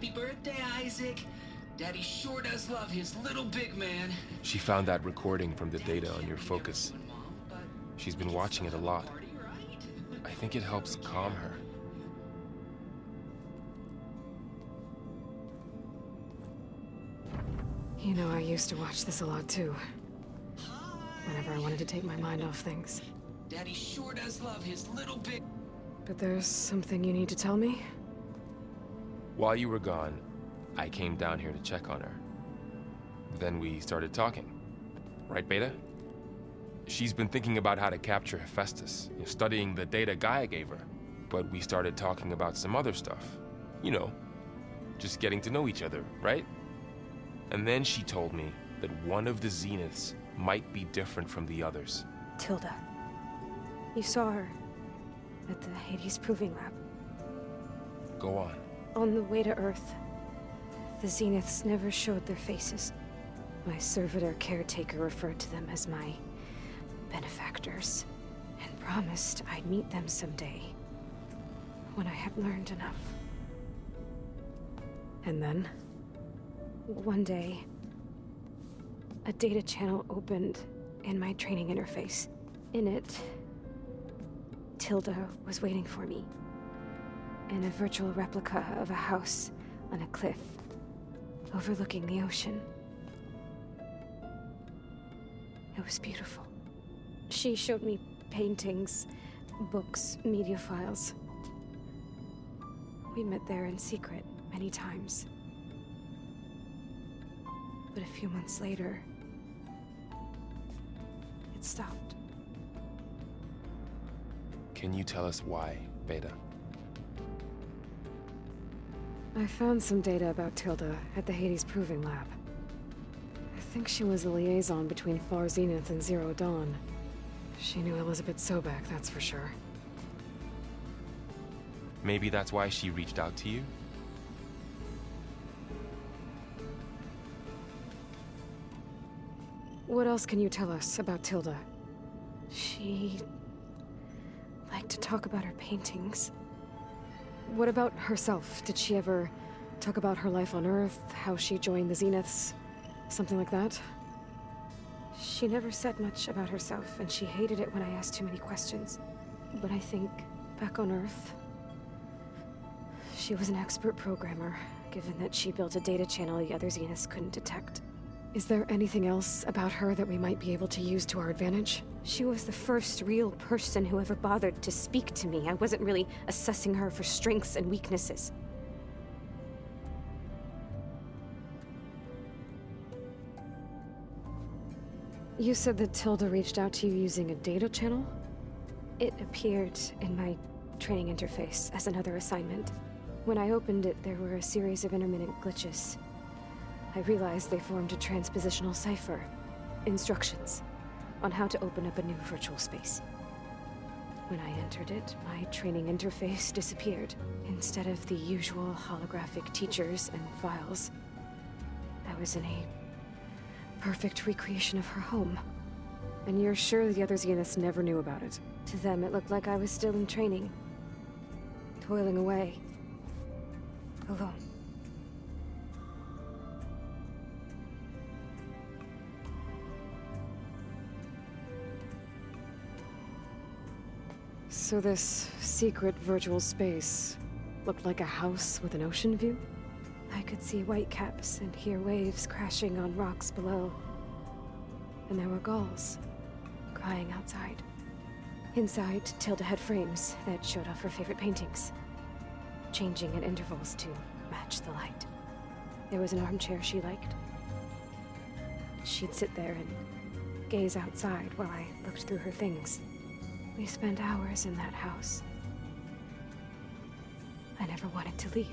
Happy birthday, Isaac. Daddy sure does love his little big man. She found that recording from the data on your focus. She's been watching it a lot. I think it helps calm her. You know, I used to watch this a lot too. Whenever I wanted to take my mind off things. Daddy sure does love his little big... But there's something you need to tell me? While you were gone, I came down here to check on her. Then we started talking. Right, Beta? She's been thinking about how to capture Hephaestus, studying the data Gaia gave her. But we started talking about some other stuff. You know, just getting to know each other, right? And then she told me that one of the Zeniths might be different from the others. Tilda. You saw her at the Hades Proving Lab. Go on. On the way to Earth, the Zeniths never showed their faces. My servitor caretaker referred to them as my benefactors, and promised I'd meet them someday, when I had learned enough. And then, one day, a data channel opened in my training interface. In it, Tilda was waiting for me, in a virtual replica of a house on a cliff, overlooking the ocean. It was beautiful. She showed me paintings, books, media files. We met there in secret many times. But a few months later, it stopped. Can you tell us why, Beta? I found some data about Tilda at the Hades Proving Lab. I think she was the liaison between Far Zenith and Zero Dawn. She knew Elizabeth Sobek, that's for sure. Maybe that's why she reached out to you? What else can you tell us about Tilda? She liked to talk about her paintings. What about herself? Did she ever talk about her life on Earth, how she joined the Zeniths, something like that? She never said much about herself, and she hated it when I asked too many questions. But I think, back on Earth, she was an expert programmer, given that she built a data channel the other Zeniths couldn't detect. Is there anything else about her that we might be able to use to our advantage? She was the first real person who ever bothered to speak to me. I wasn't really assessing her for strengths and weaknesses. You said that Tilda reached out to you using a data channel? It appeared in my training interface as another assignment. When I opened it, there were a series of intermittent glitches. I realized they formed a transpositional cipher. Instructions on how to open up a new virtual space. When I entered it, my training interface disappeared. Instead of the usual holographic teachers and files, I was in a perfect recreation of her home. And you're sure the other Zeniths never knew about it? To them, it looked like I was still in training. Toiling away. Alone. So this secret virtual space looked like a house with an ocean view? I could see whitecaps and hear waves crashing on rocks below. And there were gulls crying outside. Inside, Tilda had frames that showed off her favorite paintings, changing at intervals to match the light. There was an armchair she liked. She'd sit there and gaze outside while I looked through her things. We spent hours in that house. I never wanted to leave.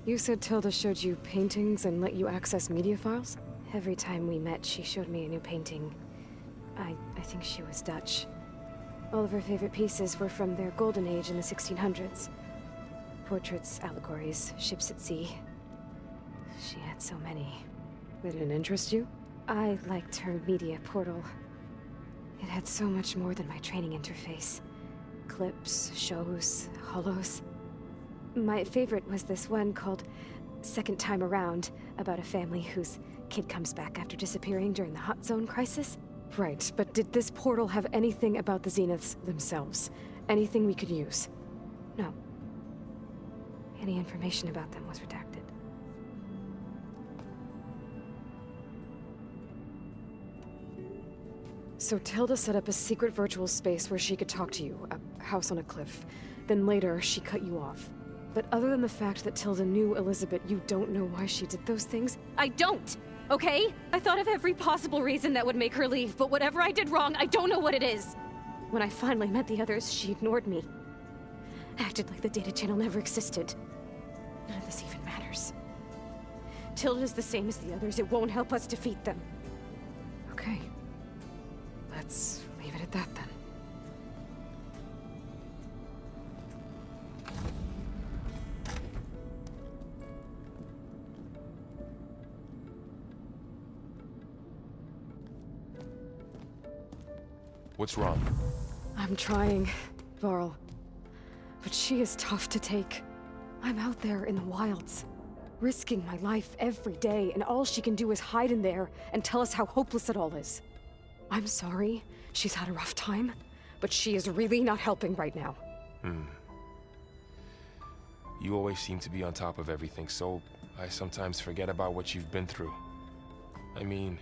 You said Tilda showed you paintings and let you access media files? Every time we met, she showed me a new painting. I think she was Dutch. All of her favorite pieces were from their golden age in the 1600s. Portraits, allegories, ships at sea. She had so many. They didn't interest you? I liked her media portal. It had so much more than my training interface. Clips, shows, holos. My favorite was this one called Second Time Around, about a family whose kid comes back after disappearing during the Hot Zone crisis. Right, but did this portal have anything about the Zeniths themselves? Anything we could use? No. Any information about them was redacted. So Tilda set up a secret virtual space where she could talk to you, a house on a cliff. Then later, she cut you off. But other than the fact that Tilda knew Elizabeth, you don't know why she did those things? I don't! Okay? I thought of every possible reason that would make her leave, but whatever I did wrong, I don't know what it is. When I finally met the others, she ignored me. Acted like the data channel never existed. None of this even matters. Tilda's the same as the others. It won't help us defeat them. Okay. Let's leave it at that then. What's wrong? I'm trying, Varl. But she is tough to take. I'm out there in the wilds, risking my life every day, and all she can do is hide in there and tell us how hopeless it all is. I'm sorry, she's had a rough time, but she is really not helping right now. You always seem to be on top of everything, so I sometimes forget about what you've been through. I mean,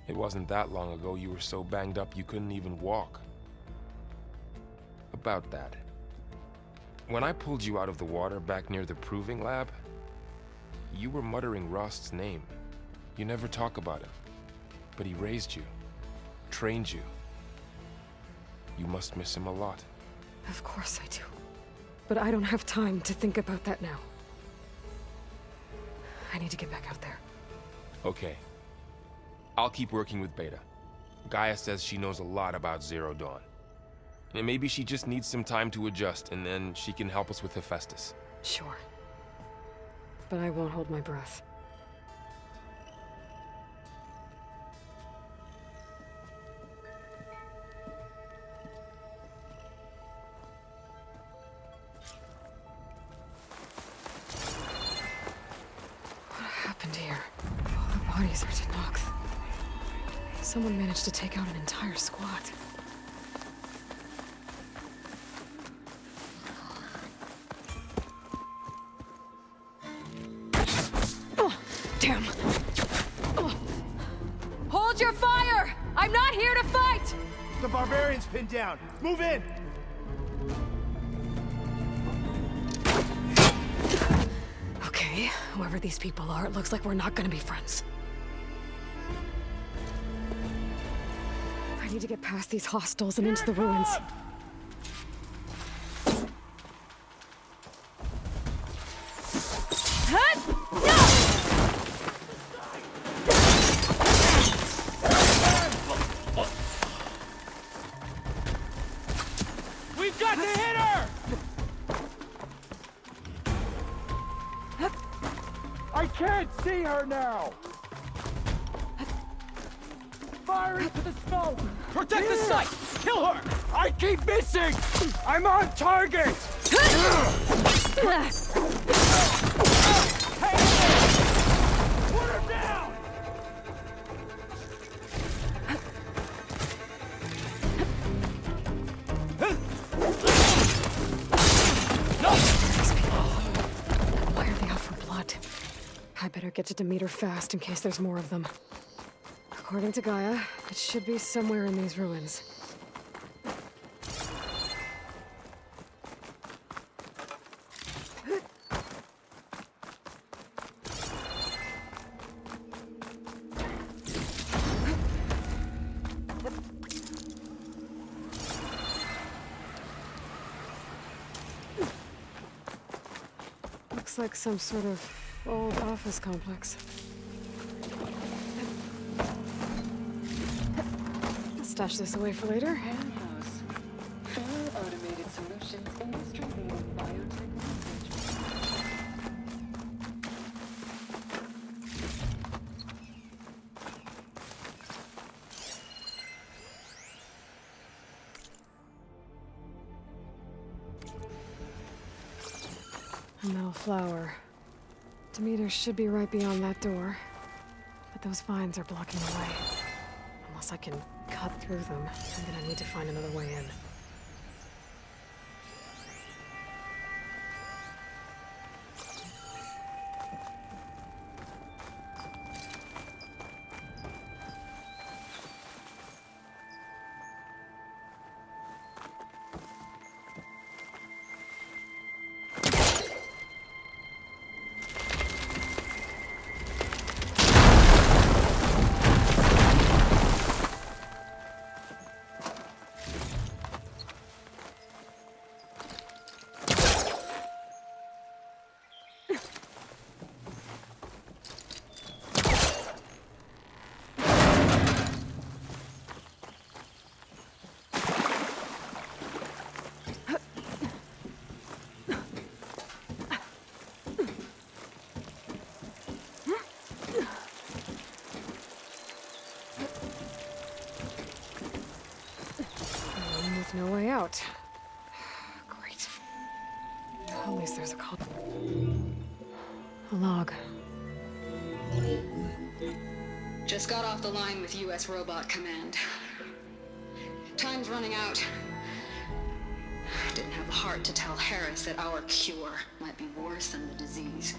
it wasn't that long ago you were so banged up you couldn't even walk. About that. When I pulled you out of the water back near the proving lab, you were muttering Rost's name. You never talk about him. But he raised you, trained you. You must miss him a lot. Of course I do. But I don't have time to think about that now. I need to get back out there. Okay. I'll keep working with Beta. Gaia says she knows a lot about Zero Dawn. And maybe she just needs some time to adjust, and then she can help us with Hephaestus. Sure. But I won't hold my breath. What happened here? All the bodies are Tenakth. Someone managed to take out an entire squad. Damn! Hold your fire! I'm not here to fight! The barbarian's pinned down. Move in! Okay, whoever these people are, it looks like we're not gonna be friends. I need to get past these hostiles and into the ruins. We've got to hit her! I can't see her now! Fire into the smoke! Protect the site! Kill her! I keep missing! I'm on target! Hey! Put her down! Why are they out for blood? I better get to Demeter fast in case there's more of them. According to Gaia, it should be somewhere in these ruins. Looks like some sort of old office complex. Stash this away for later. House. Full automated solutions, industry-leading biotech research. Metal flower. Demeter should be right beyond that door. But those vines are blocking the way. Unless I can cut through them, I'm gonna need to find another way in. With no way out. Great. At least there's a call. A log. Just got off the line with US Robot Command. Time's running out. Didn't have the heart to tell Harris that our cure might be worse than the disease.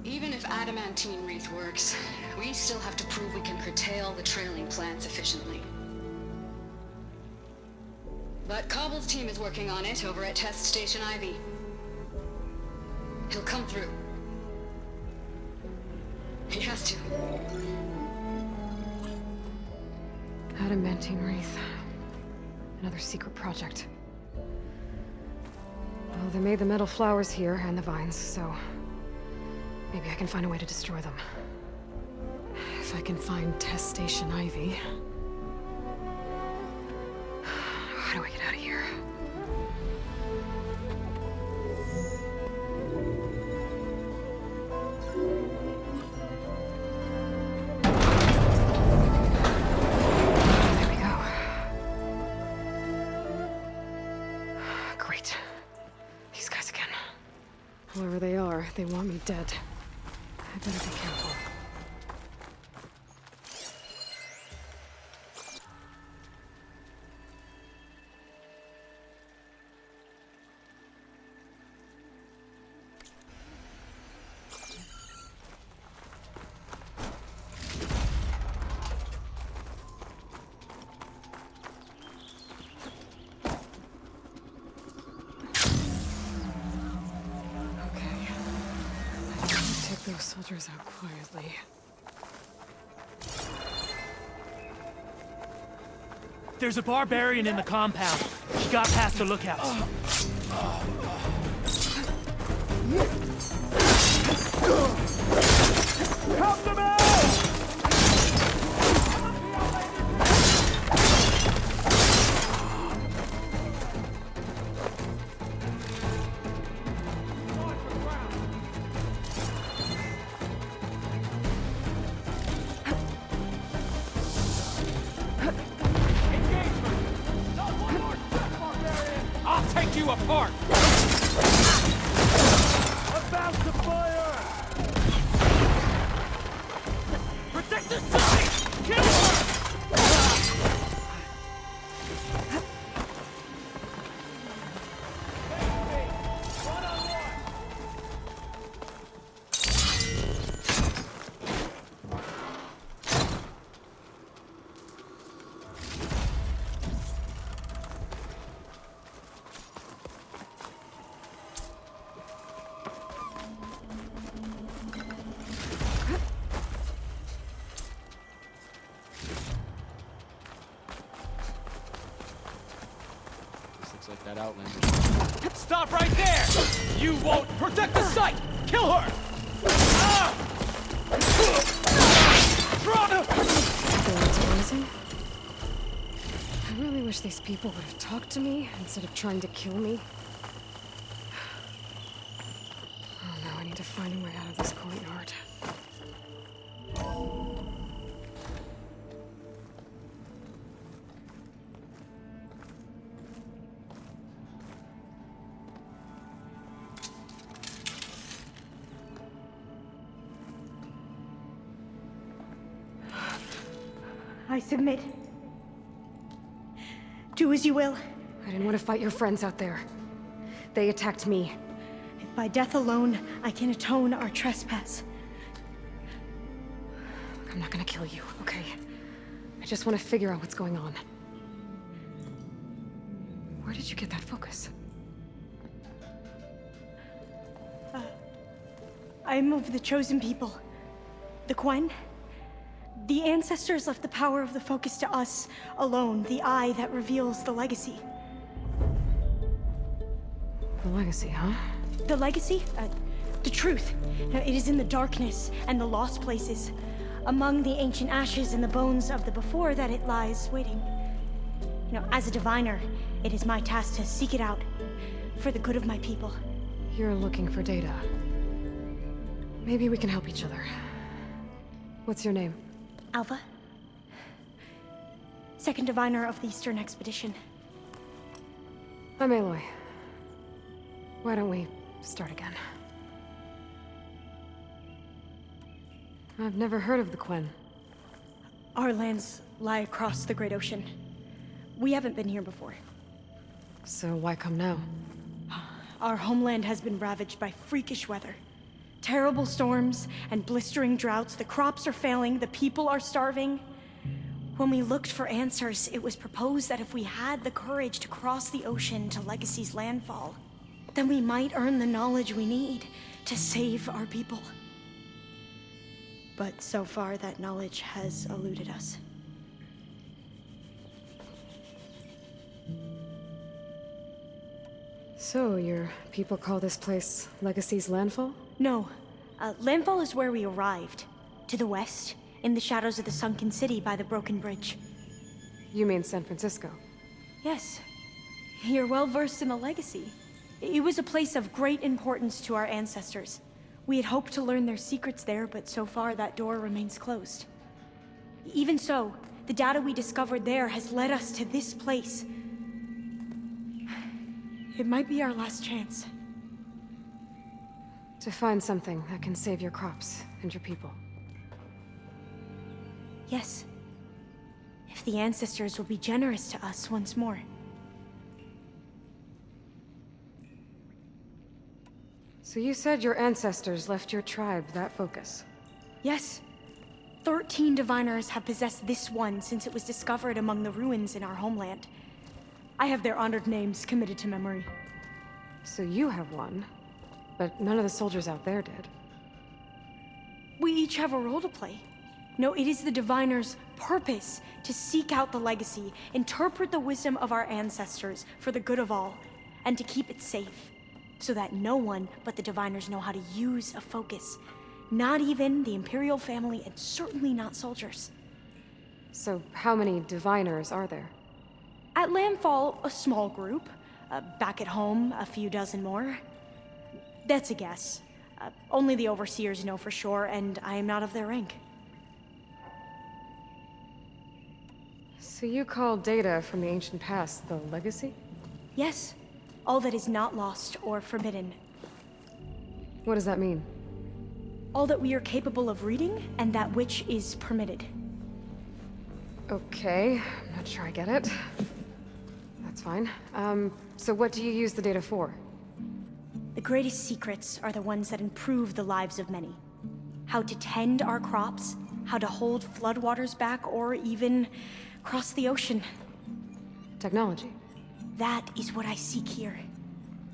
Even if adamantine wreath works, we still have to prove we can curtail the trailing plants efficiently. But Cobble's team is working on it over at Test Station Ivy. He'll come through. He has to. Adamantine wreath. Another secret project. Well, they made the metal flowers here and the vines, so maybe I can find a way to destroy them. If I can find Test Station Ivy. How do I get out of here? There we go. Great. These guys again. Whoever they are, they want me dead. I better be careful. Those soldiers out quietly. There's a barbarian in the compound. He got past the lookouts. Help them out! You apart! About to fire! Protect the side! Kill her! Like that Outlander. Stop right there! You won't protect the site! Kill her! I really wish these people would have talked to me instead of trying to kill me. Oh no, I need to find a way out of this courtyard. I submit. Do as you will. I didn't want to fight your friends out there. They attacked me. If by death alone I can atone our trespass. I'm not gonna kill you, okay? I just want to figure out what's going on. Where did you get that focus? I'm of the chosen people. The Quen. The ancestors left the power of the focus to us alone, the eye that reveals the legacy. The legacy, huh? The legacy? The truth. It is in the darkness and the lost places. Among the ancient ashes and the bones of the before that it lies waiting. As a diviner, it is my task to seek it out for the good of my people. You're looking for data. Maybe we can help each other. What's your name? Alva. Second diviner of the Eastern Expedition. I'm Aloy. Why don't we start again? I've never heard of the Quen. Our lands lie across the Great Ocean. We haven't been here before. So why come now? Our homeland has been ravaged by freakish weather. Terrible storms and blistering droughts. The crops are failing, the people are starving. When we looked for answers, it was proposed that if we had the courage to cross the ocean to Legacy's landfall, then we might earn the knowledge we need to save our people. But so far, that knowledge has eluded us. So, your people call this place Legacy's landfall? No. Landfall is where we arrived. To the west, in the shadows of the sunken city by the broken bridge. You mean San Francisco? Yes. You're well versed in the Legacy. It was a place of great importance to our ancestors. We had hoped to learn their secrets there, but so far that door remains closed. Even so, the data we discovered there has led us to this place. It might be our last chance. To find something that can save your crops and your people. Yes. If the ancestors will be generous to us once more. So you said your ancestors left your tribe that focus? Yes. 13 diviners have possessed this one since it was discovered among the ruins in our homeland. I have their honored names committed to memory. So you have one, but none of the soldiers out there did. We each have a role to play. No, it is the diviner's purpose to seek out the legacy, interpret the wisdom of our ancestors for the good of all, and to keep it safe, so that no one but the diviners know how to use a focus. Not even the Imperial family, and certainly not soldiers. So how many diviners are there? At Landfall, a small group. Back at home, a few dozen more. That's a guess. Only the overseers know for sure, and I am not of their rank. So you call data from the ancient past the legacy? Yes. All that is not lost or forbidden. What does that mean? All that we are capable of reading, and that which is permitted. Okay, I'm not sure I get it. That's fine. So what do you use the data for? The greatest secrets are the ones that improve the lives of many. How to tend our crops, how to hold floodwaters back, or even cross the ocean. Technology. That is what I seek here.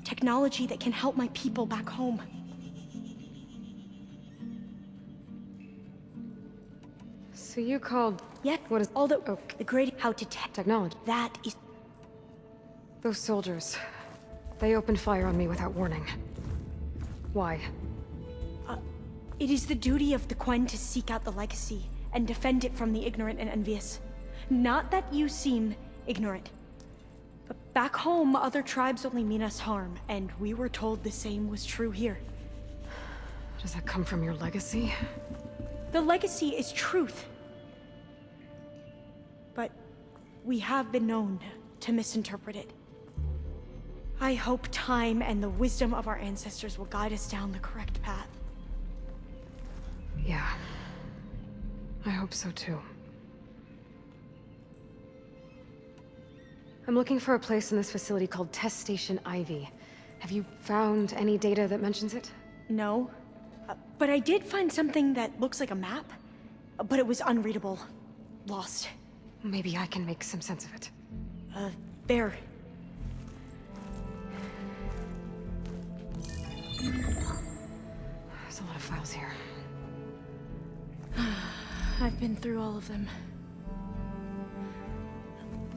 Technology that can help my people back home. So you called... Yet, What is... all the... Okay. The great... How to Technology. That is... Those soldiers... They opened fire on me without warning. Why? It is the duty of the Quen to seek out the legacy and defend it from the ignorant and envious. Not that you seem ignorant. But back home, other tribes only mean us harm, and we were told the same was true here. Does that come from your legacy? The legacy is truth. But we have been known to misinterpret it. I hope time and the wisdom of our ancestors will guide us down the correct path. Yeah. I hope so too. I'm looking for a place in this facility called Test Station Ivy. Have you found any data that mentions it? No. But I did find something that looks like a map. But it was unreadable. Lost. Maybe I can make some sense of it. There. There's a lot of files here. I've been through all of them.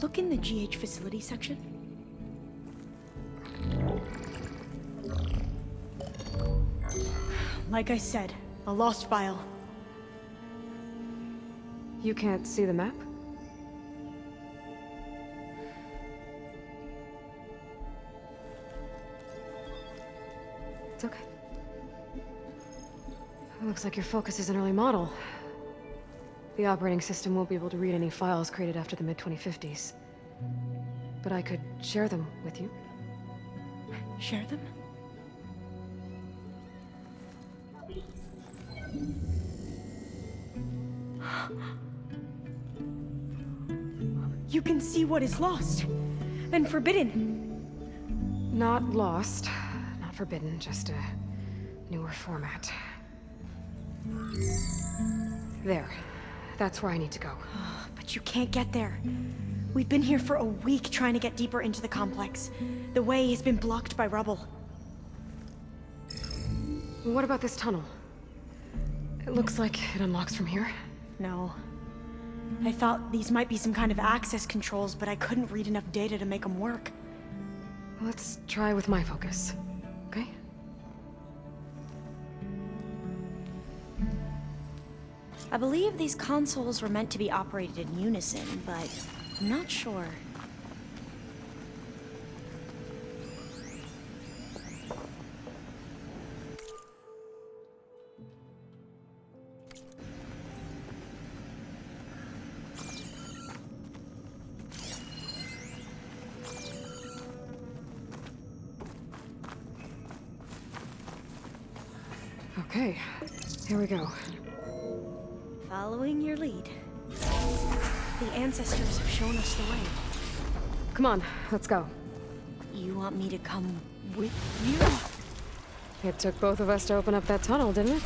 Look in the GH facility section. Like I said, a lost file. You can't see the map? It's okay. It looks like your focus is an early model. The operating system won't be able to read any files created after the mid-2050s. But I could share them with you. Share them? You can see what is lost and forbidden. Not lost, not forbidden, just a newer format. There. That's where I need to go. But you can't get there. We've been here for a week trying to get deeper into the complex. The way has been blocked by rubble. What about this tunnel? It looks like it unlocks from here. No. I thought these might be some kind of access controls, but I couldn't read enough data to make them work. Let's try with my focus, okay? I believe these consoles were meant to be operated in unison, but I'm not sure. Okay, here we go. Following your lead. The ancestors have shown us the way. Come on, let's go. You want me to come with you? It took both of us to open up that tunnel, didn't it?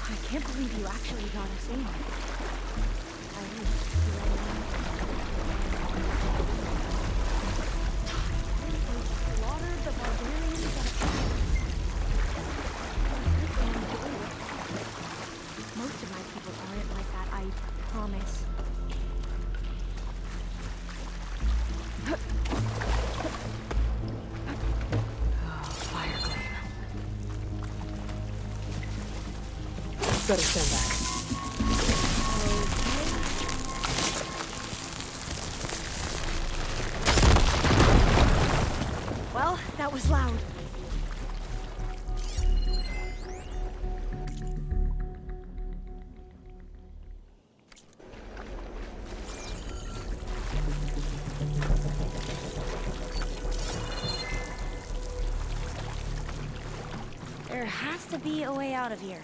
I can't believe you actually got us in. Most of my people aren't like that, I promise. Fire gleam. Better stand back. Well, that was loud. There has to be a way out of here.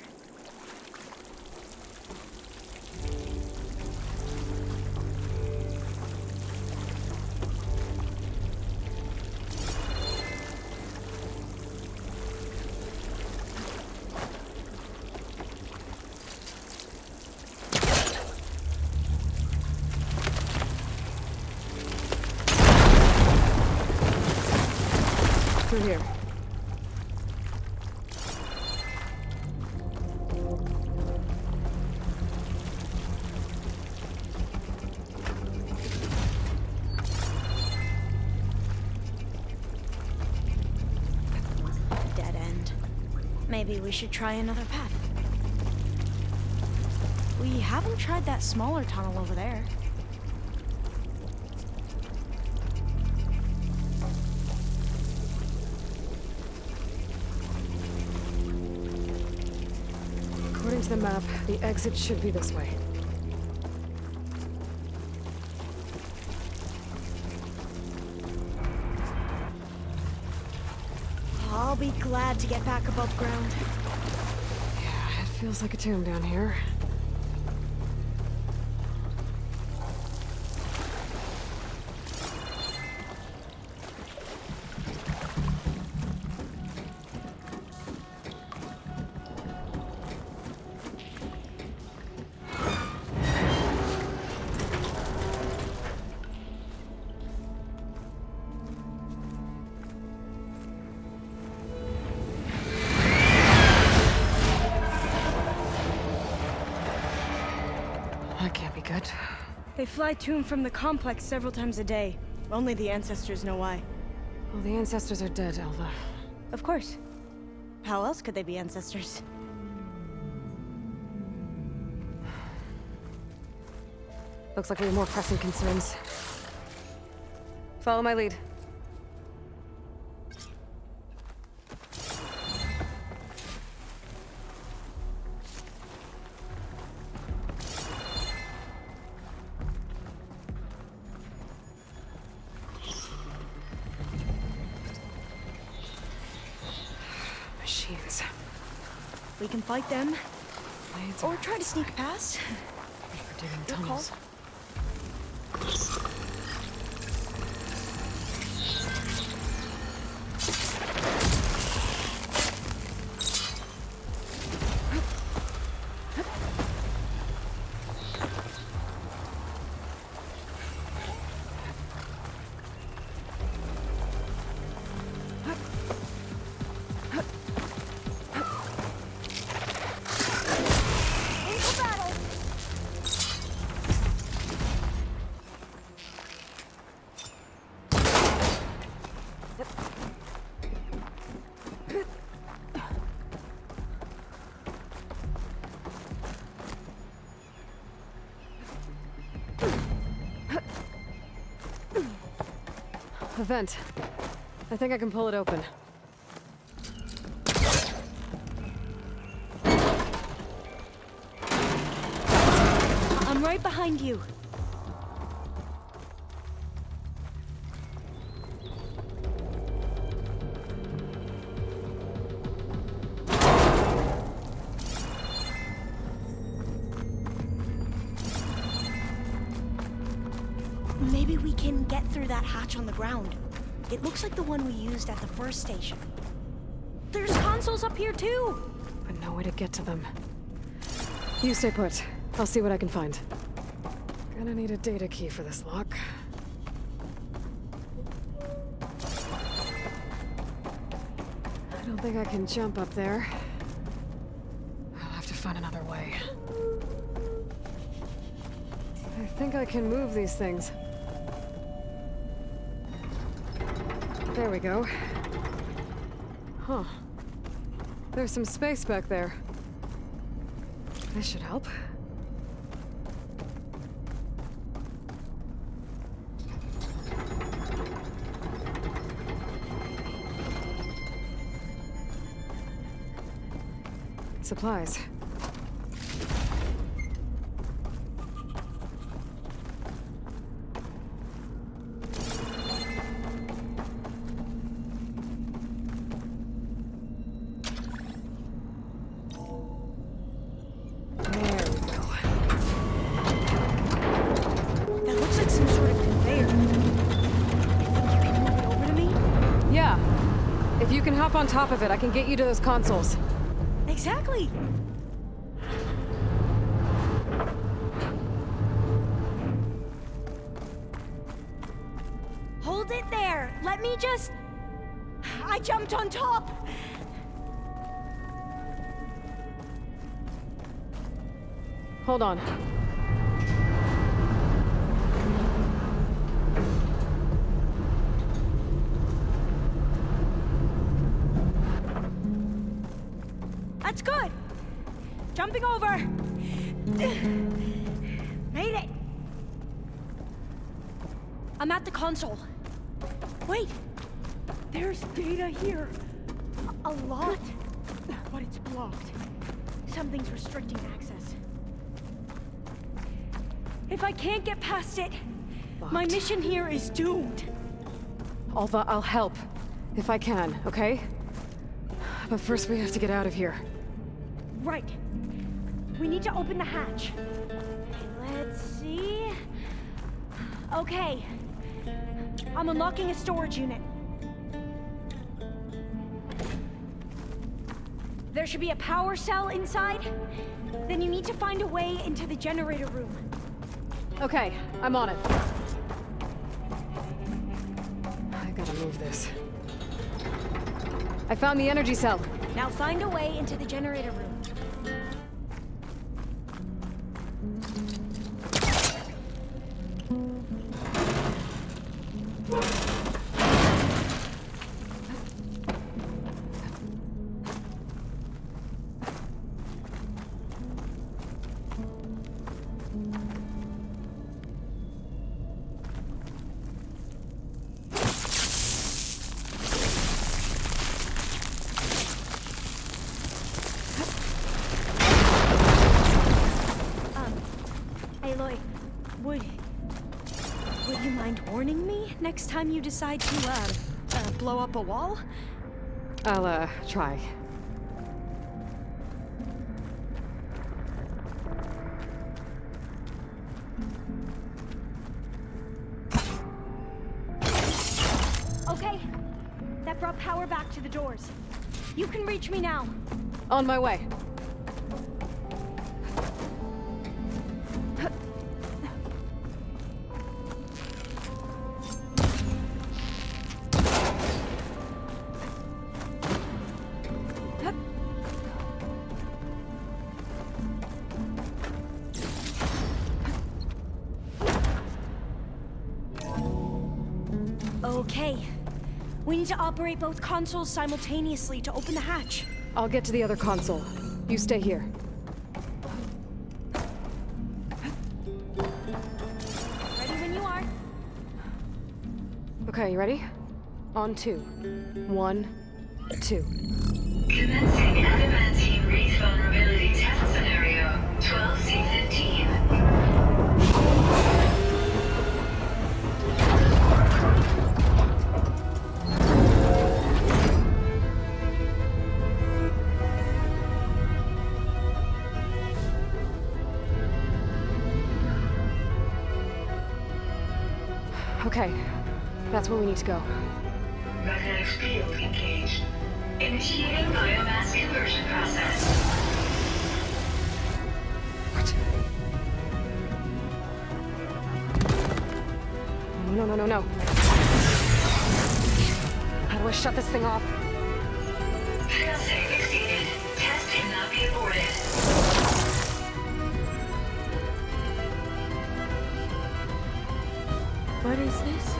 Through here. Dead end. Maybe we should try another path. We haven't tried that smaller tunnel over there. According to the map, the exit should be this way. I'll be glad to get back above ground. Yeah, it feels like a tomb down here. That can't be good. They fly to and from the complex several times a day. Only the ancestors know why. Well, the ancestors are dead, Elva. Of course. How else could they be ancestors? Looks like we have more pressing concerns. Follow my lead. Machines. We can fight them, Blades or try to sneak past. for digging Your call. tunnels. Into battle! A vent. I think I can pull it open. I'm right behind you. Maybe we can get through that hatch on the ground. It looks like the one we used at the first station. There's consoles up here too! But no way to get to them. You stay put. I'll see what I can find. Gonna need a data key for this lock. I don't think I can jump up there. I'll have to find another way. I think I can move these things. There we go. Huh. There's some space back there. This should help. Supplies. That looks like some sort of conveyor. You think you can move it over to me? Yeah. If you can hop on top of it, I can get you to those consoles. Exactly! Hold it there! Let me just... I jumped on top! Hold on. That's good! Jumping over! Made it! I'm at the console. Wait! There's data here. A lot. But it's blocked. Something's restricting access. If I can't get past it, my Locked. mission here is doomed. Alva, I'll help. If I can, okay? But first we have to get out of here. Right. We need to open the hatch. Let's see. Okay. I'm unlocking a storage unit. There should be a power cell inside. Then you need to find a way into the generator room. Okay, I'm on it. I gotta move this. I found the energy cell. Now find a way into the generator room. Aloy, would you mind warning me next time you decide to, blow up a wall? I'll, try. Okay. That brought power back to the doors. You can reach me now. On my way. Okay. We need to operate both consoles simultaneously to open the hatch. I'll get to the other console. You stay here. Ready when you are. Okay, you ready? On 2. 1, 2. Commencing adamantine wreath vulnerability test scenario 12C15. Okay, that's where we need to go. Magnetic field engaged. Initiating biomass conversion process. What? No. How do I shut this thing off? Failsafe exceeded. Test cannot be aborted. What is this?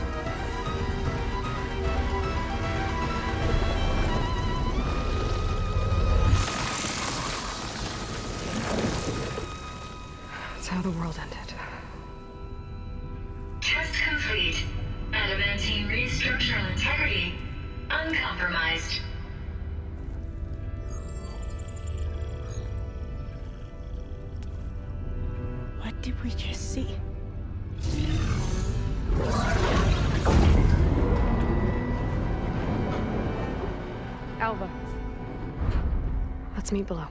That's how the world ended. Test complete. Adamantine wreath structural integrity uncompromised. What did we just see? Alva. Let's meet below.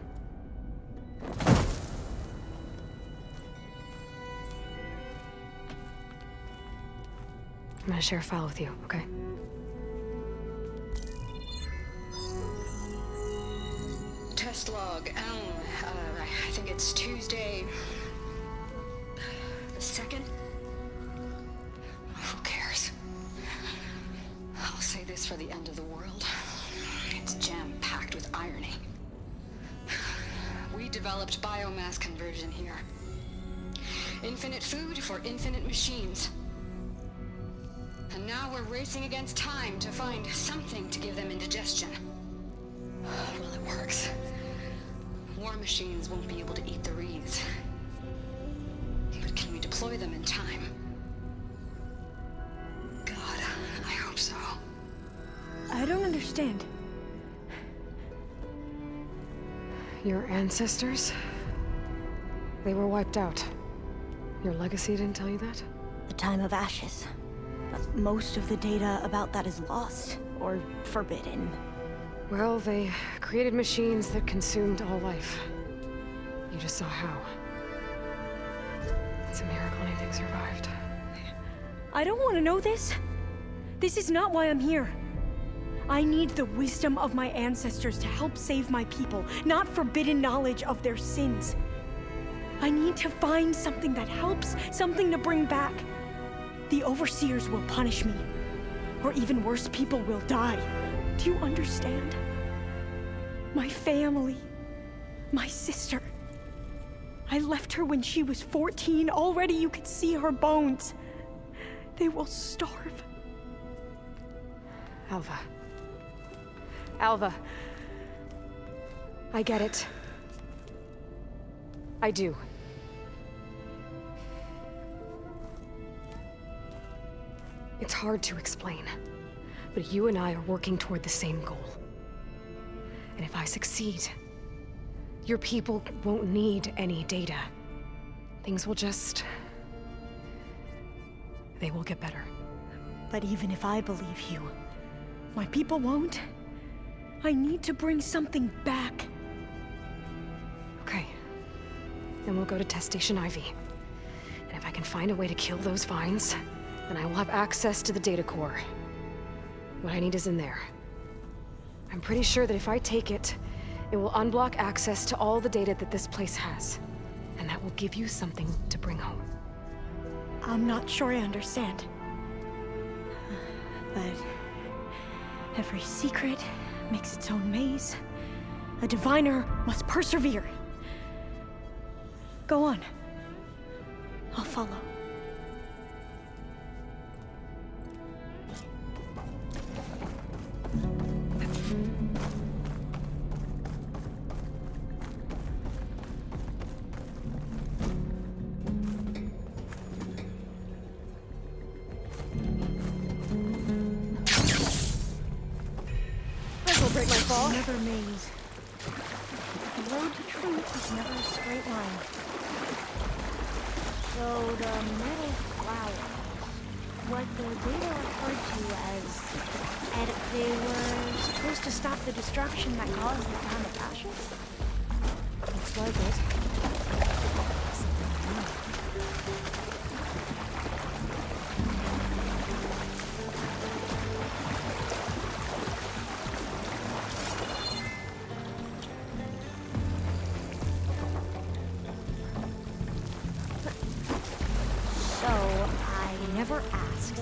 I'm gonna share a file with you, okay? Test log, I think it's Tuesday the 2nd? Who cares? I'll say this for the end of the world. It's jam-packed with irony. We developed biomass conversion here. Infinite food for infinite machines. And now we're racing against time to find something to give them indigestion. Well, it works. War machines won't be able to eat the wreaths. But can we deploy them in time? God, I hope so. I don't understand. Your ancestors? They were wiped out. Your legacy didn't tell you that? The time of ashes. But most of the data about that is lost or forbidden. Well, they created machines that consumed all life. You just saw how. It's a miracle anything survived. I don't want to know this. This is not why I'm here. I need the wisdom of my ancestors to help save my people, not forbidden knowledge of their sins. I need to find something that helps, something to bring back. The overseers will punish me. Or even worse, people will die. Do you understand? My family, my sister. I left her when she was 14. Already you could see her bones. They will starve. Alva. Alva. I get it. I do. It's hard to explain, but you and I are working toward the same goal. And if I succeed, your people won't need any data. Things will just... they will get better. But even if I believe you, my people won't. I need to bring something back. Okay. Then we'll go to Test Station Ivy. And if I can find a way to kill those vines, then I will have access to the data core. What I need is in there. I'm pretty sure that if I take it, it will unblock access to all the data that this place has. And that will give you something to bring home. I'm not sure I understand. But every secret makes its own maze. A diviner must persevere. Go on. I'll follow. Break my fall. Another maze. The road to truth is never a straight line. So the metal flowers, what the data referred to as, and they were supposed to stop the destruction that caused the town of ashes? Looks like it. Never asked.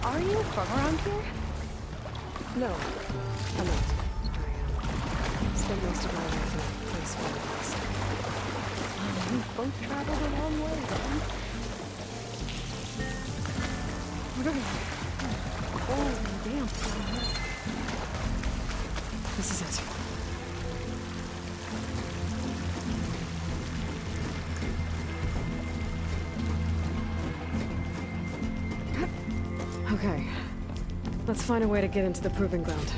Are you from around here? No, I'm not. I spent most of my life in a place where it was. We've both traveled a long way, then. Oh, damn. This is it. Okay. Let's find a way to get into the proving ground.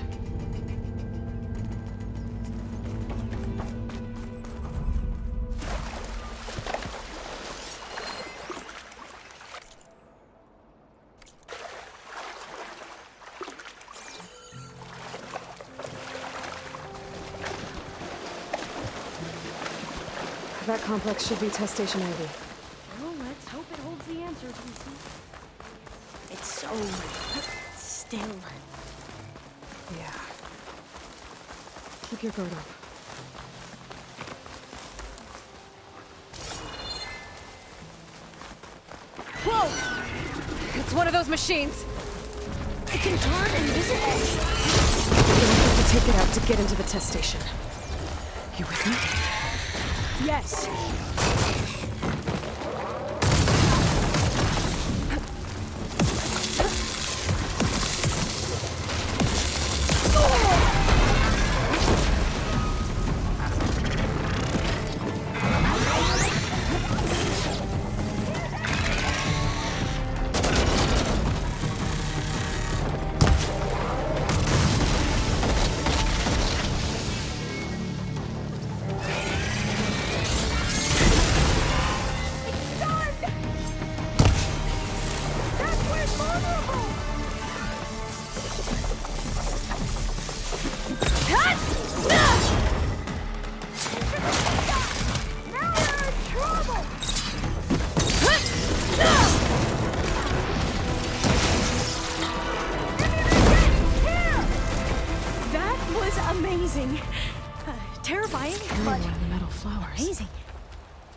That complex should be Test Station Ivy. Well, let's hope it holds the answers we see. It's so still. Yeah. Keep your guard up. Whoa! It's one of those machines! It can turn invisible! We're gonna have to take it out to get into the test station. You with me? Yes!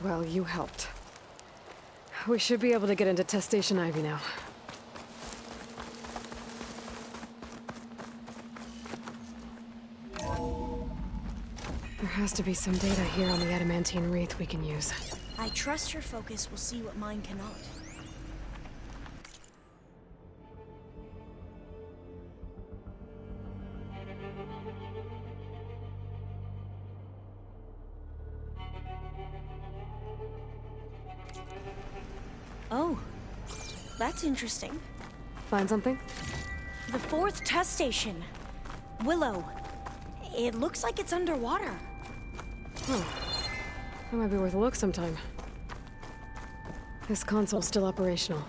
Well, you helped. We should be able to get into Test Station Ivy now. There has to be some data here on the adamantine wreath we can use. I trust your focus will see what mine cannot. Oh, that's interesting. Find something? The 4th test station. Willow. It looks like it's underwater. Huh. That might be worth a look sometime. This console's still operational.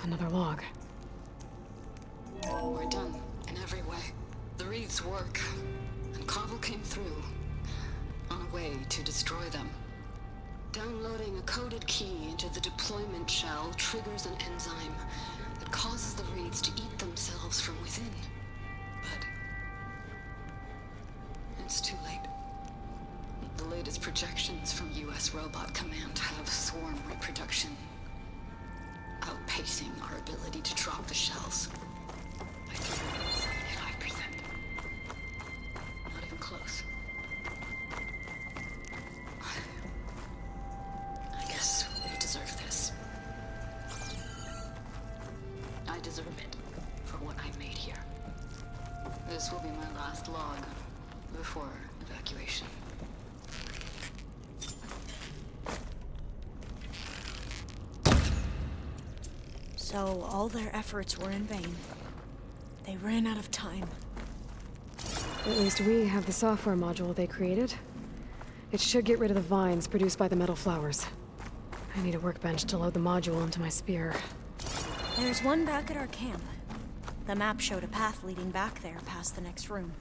Another log. We're done, in every way. The wreaths work, and Carvel came through, on a way to destroy them. Downloading a coded key into the deployment shell triggers an enzyme that causes the wreaths to eat themselves from within. But it's too late. The latest projections from US Robot Command have swarm reproduction outpacing our ability to drop the shells by 75%. Not even close. I guess we deserve this. I deserve it for what I made here. This will be my last log before evacuation. So all their efforts were in vain. They ran out of time. At least we have the software module they created. It should get rid of the vines produced by the metal flowers. I need a workbench to load the module into my spear. There's one back at our camp. The map showed a path leading back there past the next room.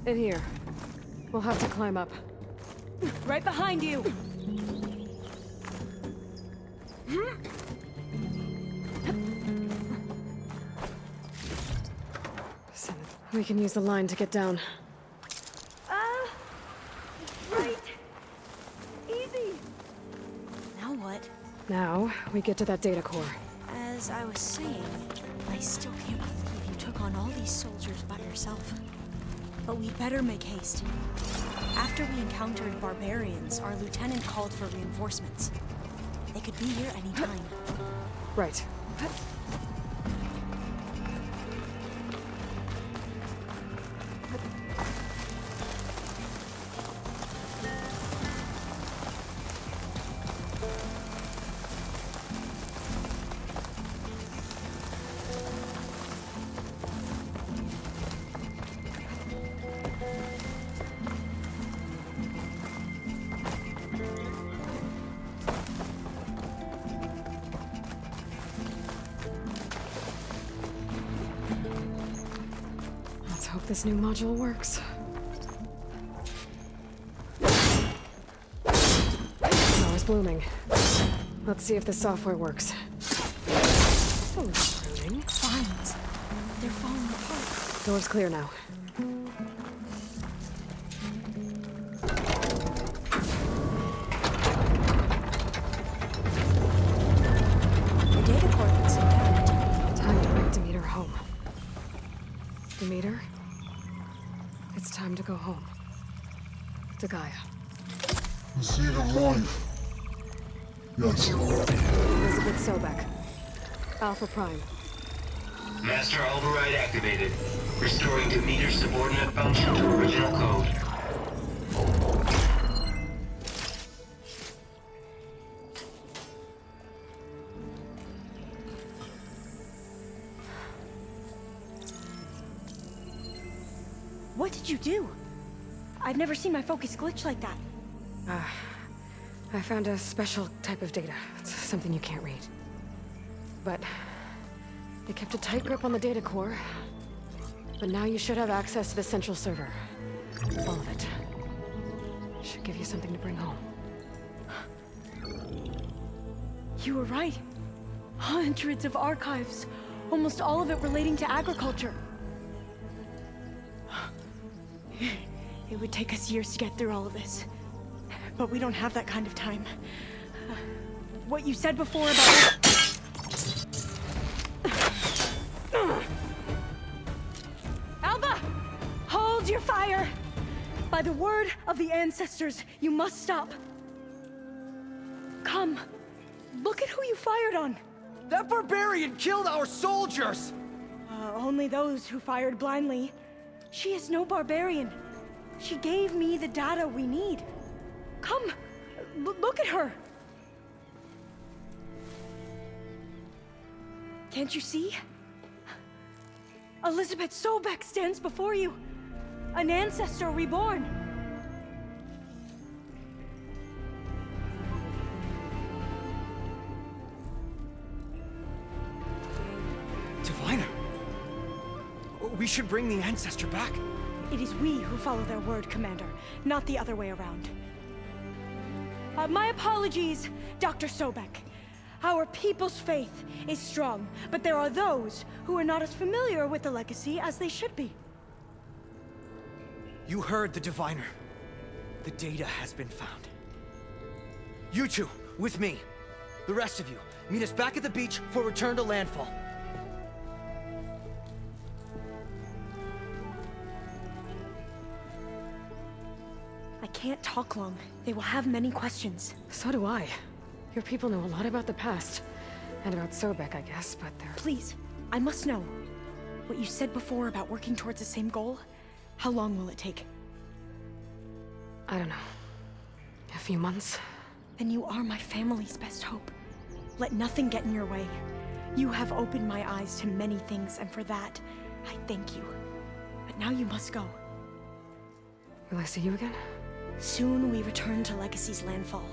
In here. We'll have to climb up. Right behind you! We can use the line to get down. Right! Easy! Now what? Now, we get to that data core. As I was saying, I still can't believe you took on all these soldiers by yourself. But we'd better make haste. After we encountered barbarians, our lieutenant called for reinforcements. They could be here any time. Right. Let's hope this new module works. Flower's blooming. Let's see if the software works. Oh, pruning. Vines. They're falling apart. Door's clear now. The data coordinates intact. Time to bring Demeter home. Demeter? It's time to go home. To Gaia. See the one. Yes. Elizabeth Sobek. Alpha Prime. Master override activated. Restoring Demeter's subordinate function to original code. What did you do? I've never seen my focus glitch like that. I found a special type of data. It's something you can't read. But it kept a tight grip on the data core. But now you should have access to the central server. All of it. Should give you something to bring home. You were right. Hundreds of archives. Almost all of it relating to agriculture. It would take us years to get through all of this. But we don't have that kind of time. What you said before about... Alba! Hold your fire! By the word of the ancestors, you must stop. Come. Look at who you fired on. That barbarian killed our soldiers! Only those who fired blindly. She is no barbarian. She gave me the data we need. Come, look at her. Can't you see? Elizabeth Sobek stands before you. An ancestor reborn. Diviner! We should bring the ancestor back. It is we who follow their word, Commander, not the other way around. My apologies, Dr. Sobek. Our people's faith is strong, but there are those who are not as familiar with the legacy as they should be. You heard the Diviner. The data has been found. You two, with me. The rest of you, meet us back at the beach for return to landfall. I can't talk long. They will have many questions. So do I. Your people know a lot about the past. And about Sobek, I guess, but they're... Please, I must know. What you said before about working towards the same goal, how long will it take? I don't know. A few months? Then you are my family's best hope. Let nothing get in your way. You have opened my eyes to many things, and for that, I thank you. But now you must go. Will I see you again? Soon we return to Legacy's landfall.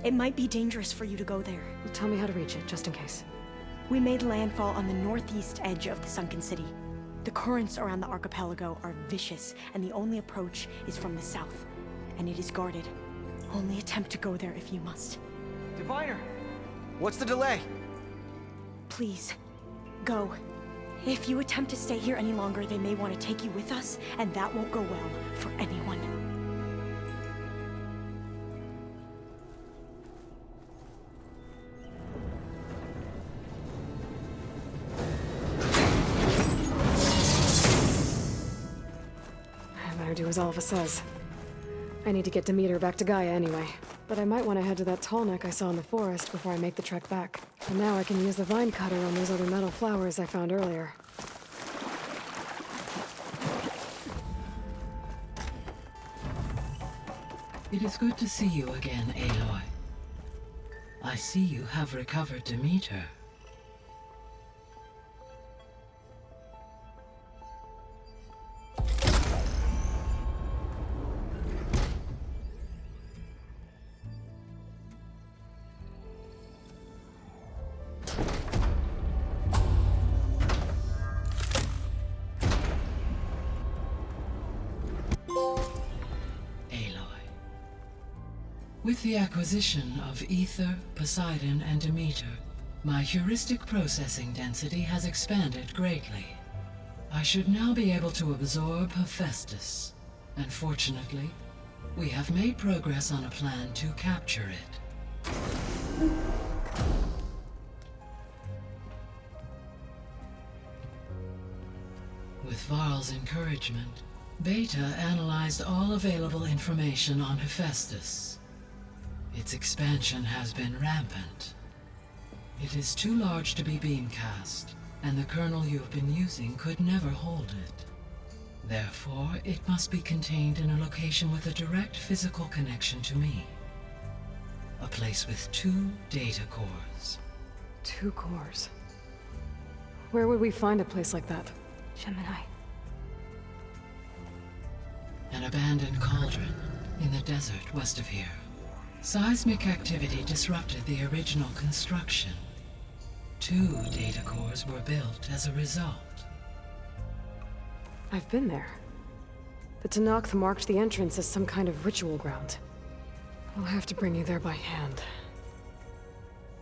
It might be dangerous for you to go there. Well, tell me how to reach it, just in case. We made landfall on the northeast edge of the sunken city. The currents around the archipelago are vicious, and the only approach is from the south. And it is guarded. Only attempt to go there if you must. Diviner! What's the delay? Please, go. If you attempt to stay here any longer, they may want to take you with us, and that won't go well for anyone. I better do as Alva says. I need to get Demeter back to Gaia anyway. But I might want to head to that tall neck I saw in the forest before I make the trek back. And now I can use the vine cutter on those other metal flowers I found earlier. It is good to see you again, Aloy. I see you have recovered Demeter. With the acquisition of Ether, Poseidon, and Demeter, my heuristic processing density has expanded greatly. I should now be able to absorb Hephaestus, and fortunately, we have made progress on a plan to capture it. With Varl's encouragement, Beta analyzed all available information on Hephaestus. Its expansion has been rampant. It is too large to be beamcast, and the kernel you have been using could never hold it. Therefore, it must be contained in a location with a direct physical connection to me. A place with 2 data cores. 2 cores? Where would we find a place like that? Gemini. An abandoned cauldron in the desert west of here. Seismic activity disrupted the original construction. 2 data cores were built as a result. I've been there. The Tenakth marked the entrance as some kind of ritual ground. I'll have to bring you there by hand.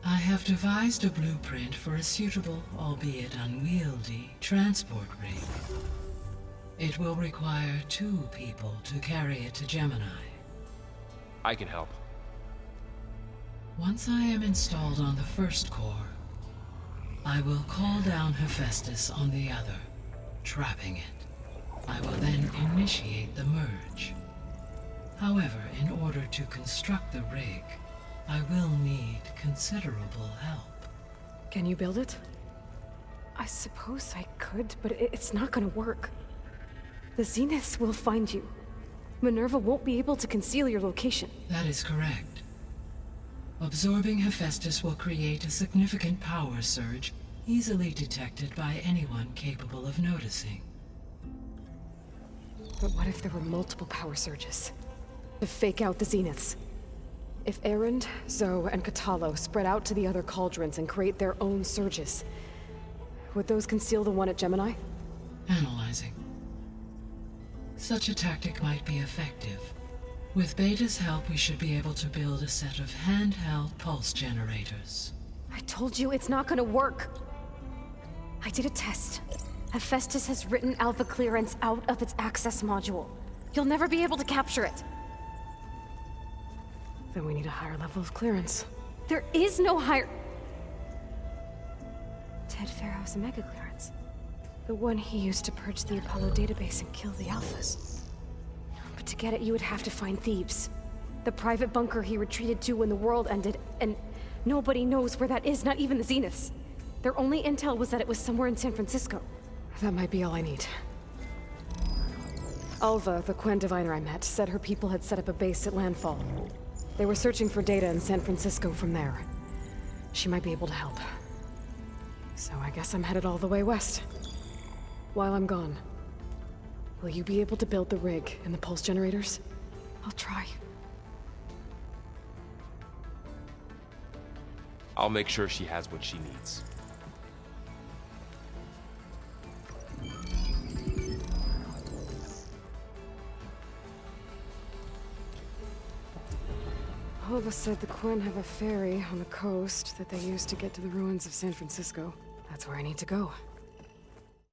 I have devised a blueprint for a suitable, albeit unwieldy, transport rig. It will require 2 people to carry it to Gemini. I can help. Once I am installed on the first core, I will call down Hephaestus on the other, trapping it. I will then initiate the merge. However, in order to construct the rig, I will need considerable help. Can you build it? I suppose I could, but it's not gonna work. The Zeniths will find you. Minerva won't be able to conceal your location. That is correct. Absorbing Hephaestus will create a significant power surge, easily detected by anyone capable of noticing. But what if there were multiple power surges? To fake out the Zeniths? If Erend, Zoe, and Katalo spread out to the other cauldrons and create their own surges, would those conceal the one at Gemini? Analyzing. Such a tactic might be effective. With Beta's help, we should be able to build a set of handheld pulse generators. I told you it's not gonna work. I did a test. Hephaestus has written Alpha clearance out of its access module. You'll never be able to capture it. Then we need a higher level of clearance. There is no higher... Ted Pharaoh's Omega clearance. The one he used to purge the Apollo database and kill the Alphas. But to get it, you would have to find Thebes. The private bunker he retreated to when the world ended, and nobody knows where that is, not even the Zeniths. Their only intel was that it was somewhere in San Francisco. That might be all I need. Alva, the Quen diviner I met, said her people had set up a base at landfall. They were searching for data in San Francisco from there. She might be able to help. So I guess I'm headed all the way west. While I'm gone, will you be able to build the rig and the pulse generators? I'll try. I'll make sure she has what she needs. Alva said the Quen have a ferry on the coast that they use to get to the ruins of San Francisco. That's where I need to go.